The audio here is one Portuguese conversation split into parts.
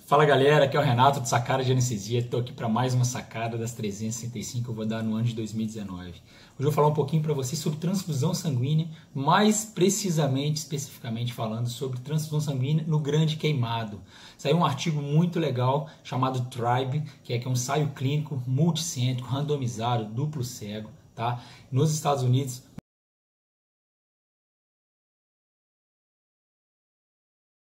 Fala galera, aqui é o Renato do Sacada de Anestesia. Estou aqui para mais uma sacada das 365 que eu vou dar no ano de 2019. Hoje eu vou falar um pouquinho para vocês sobre transfusão sanguínea, mais precisamente, especificamente falando sobre transfusão sanguínea no grande queimado. Saiu um artigo muito legal chamado TRIBE, que é um ensaio clínico multicêntrico, randomizado, duplo cego, tá? Nos Estados Unidos.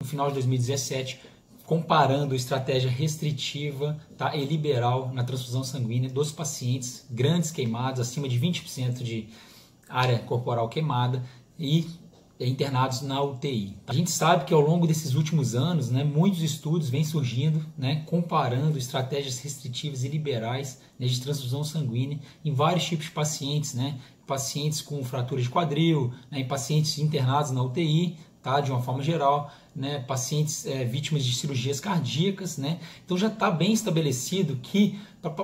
No final de 2017, comparando a estratégia restritiva, tá, e liberal na transfusão sanguínea dos pacientes grandes queimados, acima de 20% de área corporal queimada e internados na UTI. A gente sabe que ao longo desses últimos anos, né, muitos estudos vêm surgindo, né, comparando estratégias restritivas e liberais, né, de transfusão sanguínea em vários tipos de pacientes, né, pacientes com fratura de quadril, né, em pacientes internados na UTI, tá, de uma forma geral, né, pacientes vítimas de cirurgias cardíacas, né, então já está bem estabelecido que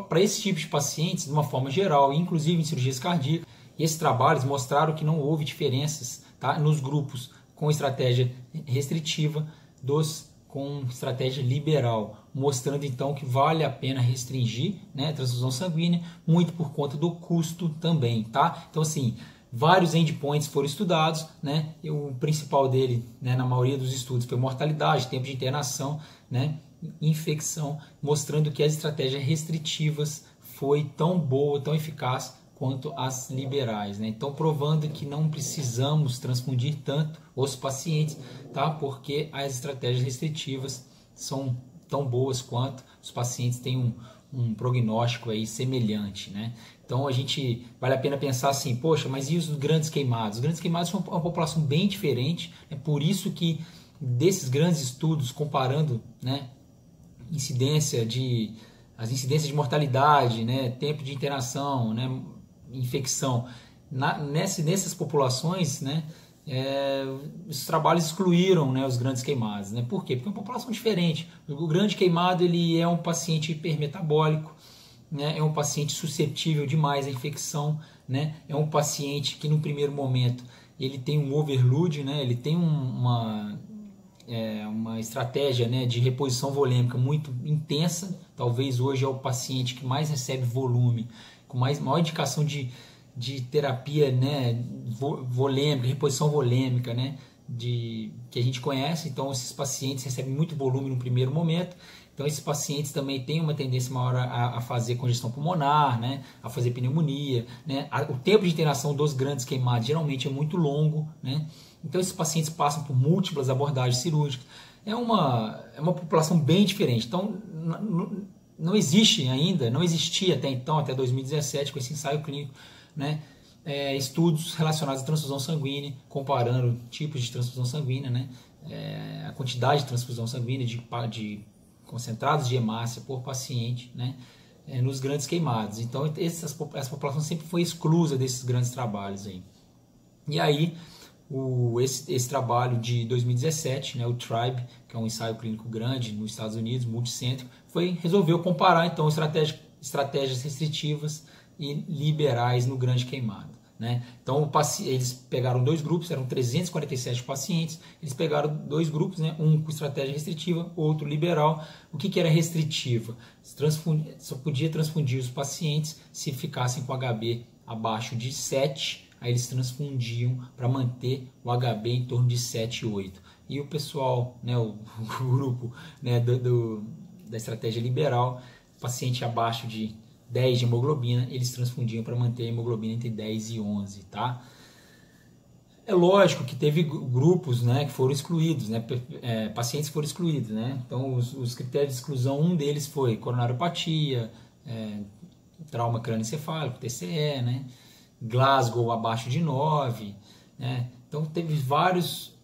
para esse tipo de pacientes, de uma forma geral, inclusive em cirurgias cardíacas, esses trabalhos mostraram que não houve diferenças, tá, nos grupos com estratégia restritiva dos com estratégia liberal, mostrando então que vale a pena restringir, né, a transfusão sanguínea, muito por conta do custo também, tá? Então assim, vários endpoints foram estudados, né? E o principal dele, né, na maioria dos estudos, foi mortalidade, tempo de internação, né, infecção, mostrando que as estratégias restritivas foi tão boa, tão eficaz quanto as liberais, né? Então provando que não precisamos transfundir tanto os pacientes, tá? Porque as estratégias restritivas são tão boas quanto os pacientes têm um prognóstico aí semelhante, né? Então a gente vale a pena pensar assim, poxa, mas e os grandes queimados? Os grandes queimados são uma população bem diferente, é por isso que desses grandes estudos comparando, né, as incidências de mortalidade, né, tempo de internação, né, infecção, nessas populações, né, os trabalhos excluíram, né, os grandes queimados, né? Por quê? Porque é uma população diferente. O grande queimado ele é um paciente hipermetabólico, né? É um paciente suscetível demais à infecção, né? É um paciente que no primeiro momento ele tem um overload, né? Ele tem uma estratégia, né, de reposição volêmica muito intensa. Talvez hoje é o paciente que mais recebe volume, com maior indicação de terapia, né, volêmica, reposição volêmica, né, que a gente conhece. Então esses pacientes recebem muito volume no primeiro momento. Então esses pacientes também têm uma tendência maior a fazer congestão pulmonar, né, a fazer pneumonia, né. O tempo de internação dos grandes queimados geralmente é muito longo, né. Então esses pacientes passam por múltiplas abordagens cirúrgicas. É uma população bem diferente. Então não existe ainda, não existia até então, até 2017, com esse ensaio clínico, né, estudos relacionados à transfusão sanguínea, comparando tipos de transfusão sanguínea, né, a quantidade de transfusão sanguínea de concentrados de hemácia por paciente, né, nos grandes queimados. Então essa população sempre foi exclusa desses grandes trabalhos aí. E aí esse trabalho de 2017, né, o TRIBE, que é um ensaio clínico grande nos Estados Unidos, multicêntrico, resolveu comparar então estratégias restritivas e liberais no grande queimado, né? Então eles pegaram dois grupos, eram 347 pacientes, eles pegaram dois grupos, né? Um com estratégia restritiva, outro liberal. O que era restritiva? Só podia transfundir os pacientes se ficassem com HB abaixo de 7, aí eles transfundiam para manter o HB em torno de 7 e 8. E o pessoal, né, o grupo, né, da estratégia liberal, paciente abaixo de 10 de hemoglobina, eles transfundiam para manter a hemoglobina entre 10 e 11, tá? É lógico que teve grupos, né, que foram excluídos, né, pacientes foram excluídos, né? Então os critérios de exclusão, um deles foi coronariopatia, trauma crânioencefálico, TCE, né, Glasgow abaixo de 9, né? Então teve vários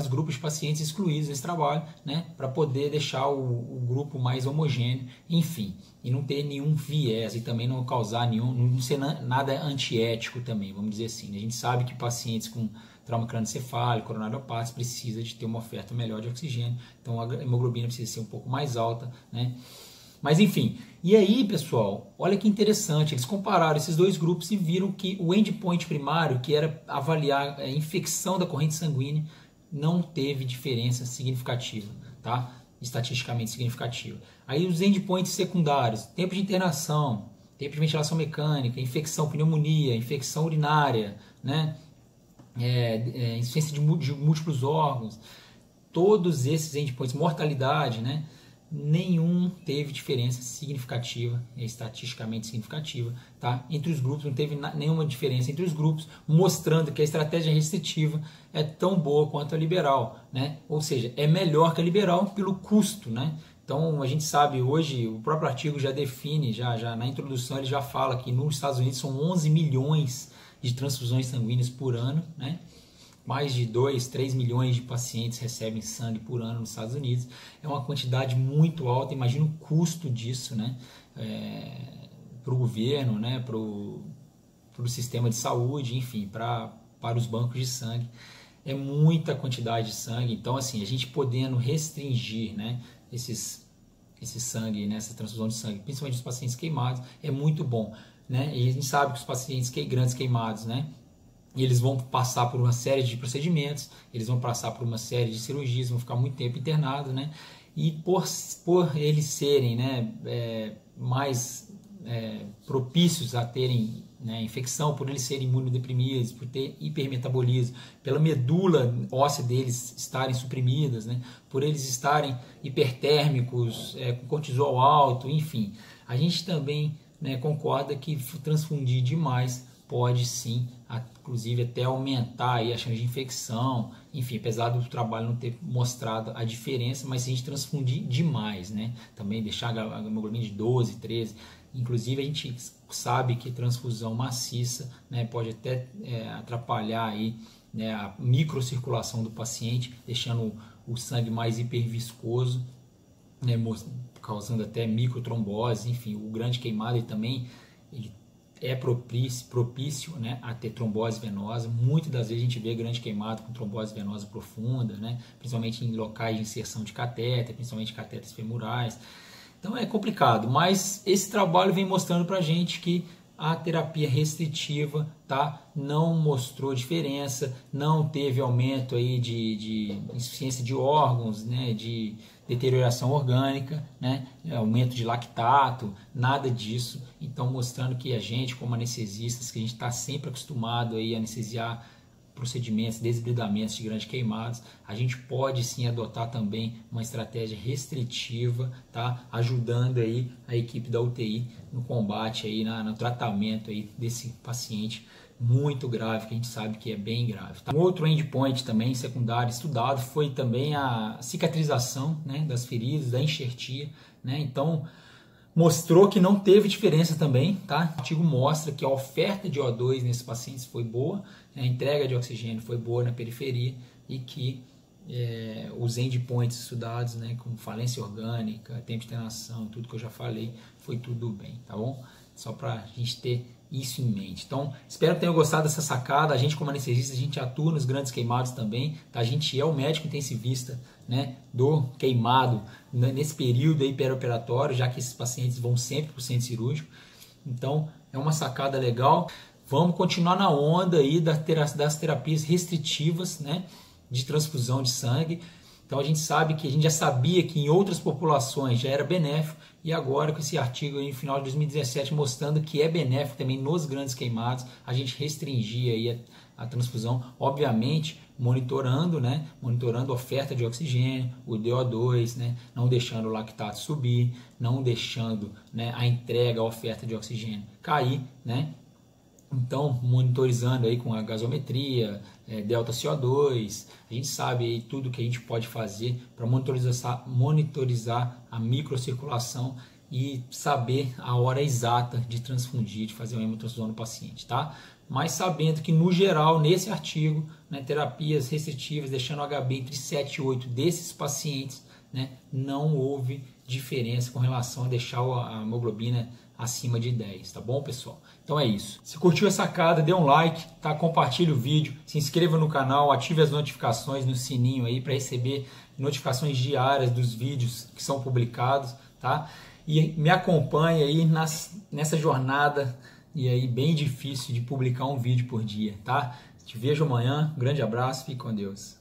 grupos de pacientes excluídos desse trabalho, né, para poder deixar o grupo mais homogêneo, enfim, e não ter nenhum viés e também não causar não ser nada antiético também, vamos dizer assim. A gente sabe que pacientes com trauma crânioencefálico, coronariopátia, precisa de ter uma oferta melhor de oxigênio, então a hemoglobina precisa ser um pouco mais alta, né? Mas enfim, e aí pessoal, olha que interessante, eles compararam esses dois grupos e viram que o endpoint primário, que era avaliar a infecção da corrente sanguínea, não teve diferença significativa, tá? estatisticamente significativa. Aí os endpoints secundários, tempo de internação, tempo de ventilação mecânica, infecção, pneumonia, infecção urinária, né? Insuficiência de múltiplos órgãos, todos esses endpoints, mortalidade, né? Nenhum teve diferença significativa, estatisticamente significativa, tá? Entre os grupos, não teve nenhuma diferença entre os grupos, mostrando que a estratégia restritiva é tão boa quanto a liberal, né? Ou seja, é melhor que a liberal pelo custo, né? Então a gente sabe hoje, o próprio artigo já define, já na introdução ele já fala que nos Estados Unidos são 11 milhões de transfusões sanguíneas por ano, né? Mais de 2, 3 milhões de pacientes recebem sangue por ano nos Estados Unidos. É uma quantidade muito alta. Imagina o custo disso, né? Para o governo, né? Para o sistema de saúde, enfim, para os bancos de sangue. É muita quantidade de sangue. Então, assim, a gente podendo restringir, né, esse sangue, né, essa transfusão de sangue, principalmente os pacientes queimados, é muito bom, né? E a gente sabe que os pacientes grandes queimados, né, e eles vão passar por uma série de procedimentos, eles vão passar por uma série de cirurgias, vão ficar muito tempo internados, né? E por eles serem, né, mais propícios a terem, né, infecção, por eles serem imunodeprimidos, por ter hipermetabolismo, pela medula óssea deles estarem suprimidas, né, por eles estarem hipertérmicos, com cortisol alto, enfim. A gente também, né, concorda que transfundir demais pode sim, inclusive até aumentar aí a chance de infecção, enfim, apesar do trabalho não ter mostrado a diferença, mas se a gente transfundir demais, né, também deixar a hemoglobina de 12, 13, inclusive a gente sabe que transfusão maciça, né, pode até atrapalhar aí, né, a microcirculação do paciente, deixando o sangue mais hiperviscoso, né, causando até microtrombose, enfim, o grande queimado ele também é propício, né, a ter trombose venosa. Muitas das vezes a gente vê grande queimado com trombose venosa profunda, né, principalmente em locais de inserção de catéter, principalmente catéteres femorais. Então é complicado, mas esse trabalho vem mostrando para a gente que a terapia restritiva, tá, não mostrou diferença, não teve aumento aí de insuficiência de órgãos, né, de deterioração orgânica, né, aumento de lactato, nada disso. Então mostrando que a gente, como anestesistas, que a gente está sempre acostumado aí a anestesiar procedimentos, desbridamentos de grandes queimados, a gente pode sim adotar também uma estratégia restritiva, tá? Ajudando aí a equipe da UTI no combate aí, no tratamento aí desse paciente muito grave, que a gente sabe que é bem grave. Tá? Um outro endpoint também secundário estudado foi também a cicatrização, né, das feridas, da enxertia, né? Então mostrou que não teve diferença também, tá? O artigo mostra que a oferta de O2 nesses pacientes foi boa, a entrega de oxigênio foi boa na periferia e que os endpoints estudados, né, como falência orgânica, tempo de internação, tudo que eu já falei, foi tudo bem, tá bom? Só para a gente ter isso em mente. Então, espero que tenham gostado dessa sacada. A gente, como anestesista, a gente atua nos grandes queimados também, tá? A gente é o médico intensivista, né, do queimado nesse período aí perioperatório, já que esses pacientes vão sempre para o centro cirúrgico. Então, é uma sacada legal. Vamos continuar na onda aí das terapias restritivas, né, de transfusão de sangue. Então a gente sabe que a gente já sabia que em outras populações já era benéfico e agora com esse artigo aí no final de 2017 mostrando que é benéfico também nos grandes queimados, a gente restringir aí a transfusão, obviamente monitorando, né, monitorando a oferta de oxigênio, o DO2, né, não deixando o lactato subir, não deixando, né, a entrega, a oferta de oxigênio cair, né. Então, monitorizando aí com a gasometria, delta CO2, a gente sabe aí tudo que a gente pode fazer para monitorizar a microcirculação e saber a hora exata de transfundir, de fazer uma hemotransfusão no paciente, tá? Mas sabendo que, no geral, nesse artigo, né, terapias restritivas, deixando o HB entre 7 e 8 desses pacientes, né, não houve diferença com relação a deixar a hemoglobina acima de 10, tá bom, pessoal? Então é isso. Se curtiu a sacada, dê um like, tá? Compartilhe o vídeo, se inscreva no canal, ative as notificações no sininho aí para receber notificações diárias dos vídeos que são publicados, tá? E me acompanhe aí nessa jornada e aí bem difícil de publicar um vídeo por dia, tá? Te vejo amanhã, um grande abraço, fique com Deus.